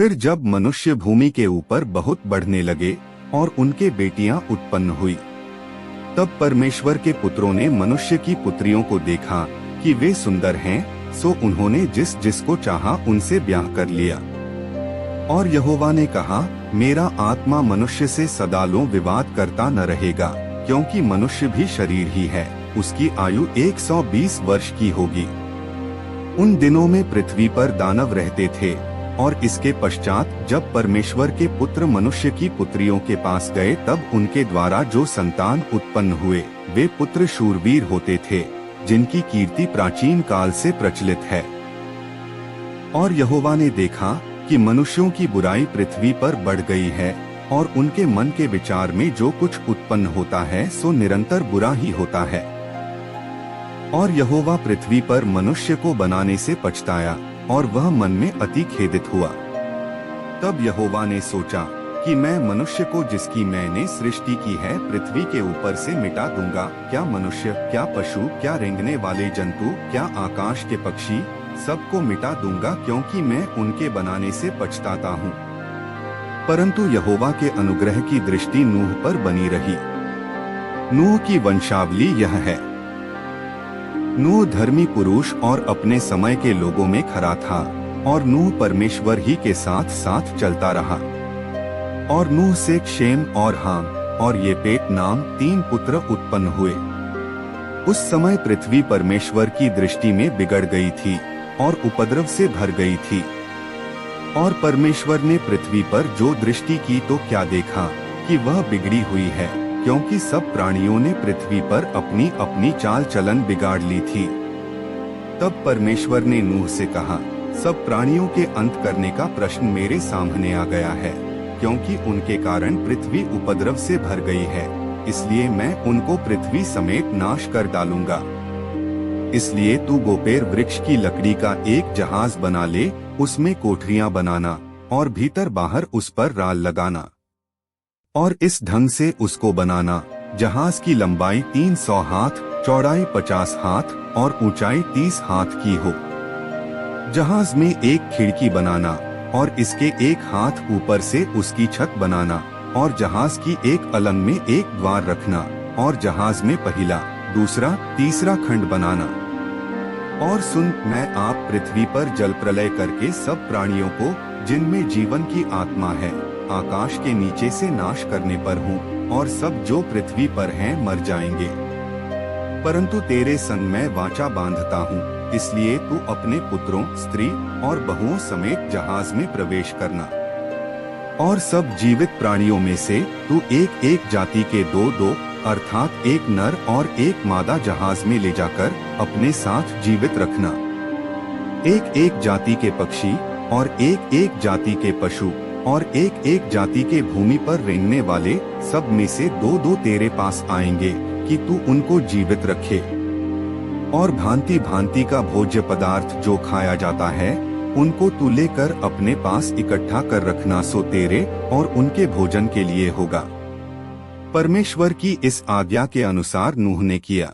फिर जब मनुष्य भूमि के ऊपर बहुत बढ़ने लगे और उनके बेटियां उत्पन्न हुई, तब परमेश्वर के पुत्रों ने मनुष्य की पुत्रियों को देखा कि वे सुंदर हैं, सो उन्होंने जिस जिसको चाहा उनसे ब्याह कर लिया। और यहोवा ने कहा, मेरा आत्मा मनुष्य से सदालों विवाद करता न रहेगा, क्योंकि मनुष्य भी शरीर ही है, उसकी आयु 120 वर्ष की होगी। उन दिनों में पृथ्वी पर दानव रहते थे, और इसके पश्चात जब परमेश्वर के पुत्र मनुष्य की पुत्रियों के पास गए, तब उनके द्वारा जो संतान उत्पन्न हुए वे पुत्र शूरवीर होते थे, जिनकी कीर्ति प्राचीन काल से प्रचलित है। और यहोवा ने देखा कि मनुष्यों की बुराई पृथ्वी पर बढ़ गई है, और उनके मन के विचार में जो कुछ उत्पन्न होता है सो निरंतर बुरा ही होता है। और यहोवा पृथ्वी पर मनुष्य को बनाने से पछताया, और वह मन में अति खेदित हुआ। तब यहोवा ने सोचा कि मैं मनुष्य को जिसकी मैंने सृष्टि की है पृथ्वी के ऊपर से मिटा दूंगा, क्या मनुष्य, क्या पशु, क्या रेंगने वाले जंतु, क्या आकाश के पक्षी, सबको मिटा दूंगा, क्योंकि मैं उनके बनाने से पछताता हूँ। परंतु यहोवा के अनुग्रह की दृष्टि नूह पर बनी रही। नूह की वंशावली यह है। नूह धर्मी पुरुष और अपने समय के लोगों में खरा था, और नूह परमेश्वर ही के साथ साथ चलता रहा। और नूह से शेम और हाम और येपेत नाम 3 पुत्र उत्पन्न हुए। उस समय पृथ्वी परमेश्वर की दृष्टि में बिगड़ गई थी और उपद्रव से भर गई थी। और परमेश्वर ने पृथ्वी पर जो दृष्टि की तो क्या देखा कि वह बिगड़ी हुई है, क्योंकि सब प्राणियों ने पृथ्वी पर अपनी अपनी चाल चलन बिगाड़ ली थी। तब परमेश्वर ने नूह से कहा, सब प्राणियों के अंत करने का प्रश्न मेरे सामने आ गया है, क्योंकि उनके कारण पृथ्वी उपद्रव से भर गई है, इसलिए मैं उनको पृथ्वी समेत नाश कर डालूंगा। इसलिए तू गोपेर वृक्ष की लकड़ी का एक जहाज बना ले, उसमें कोठरियां बनाना और भीतर बाहर उस पर राल लगाना, और इस ढंग से उसको बनाना, जहाज की लंबाई 300 हाथ, चौड़ाई 50 हाथ और ऊंचाई 30 हाथ की हो। जहाज में एक खिड़की बनाना और इसके एक हाथ ऊपर से उसकी छत बनाना, और जहाज की एक अलंग में एक द्वार रखना, और जहाज में पहला, दूसरा, तीसरा खंड बनाना। और सुन, मैं आप पृथ्वी पर जल प्रलय करके सब प्राणियों को जिनमें जीवन की आत्मा है आकाश के नीचे से नाश करने पर हूँ, और सब जो पृथ्वी पर हैं मर जाएंगे। परंतु तेरे संग मैं वाचा बांधता हूँ, इसलिए तू अपने पुत्रों, स्त्री और बहुओं समेत जहाज में प्रवेश करना। और सब जीवित प्राणियों में से तू एक एक जाति के 2-2 अर्थात एक नर और एक मादा जहाज में ले जाकर अपने साथ जीवित रखना। एक एक जाति के पक्षी और एक एक जाति के पशु और एक एक जाति के भूमि पर रेंगने वाले सब में से 2-2 तेरे पास आएंगे कि तू उनको जीवित रखे। और भांति भांति का भोज्य पदार्थ जो खाया जाता है उनको तू लेकर अपने पास इकट्ठा कर रखना, सो तेरे और उनके भोजन के लिए होगा। परमेश्वर की इस आज्ञा के अनुसार नूह ने किया।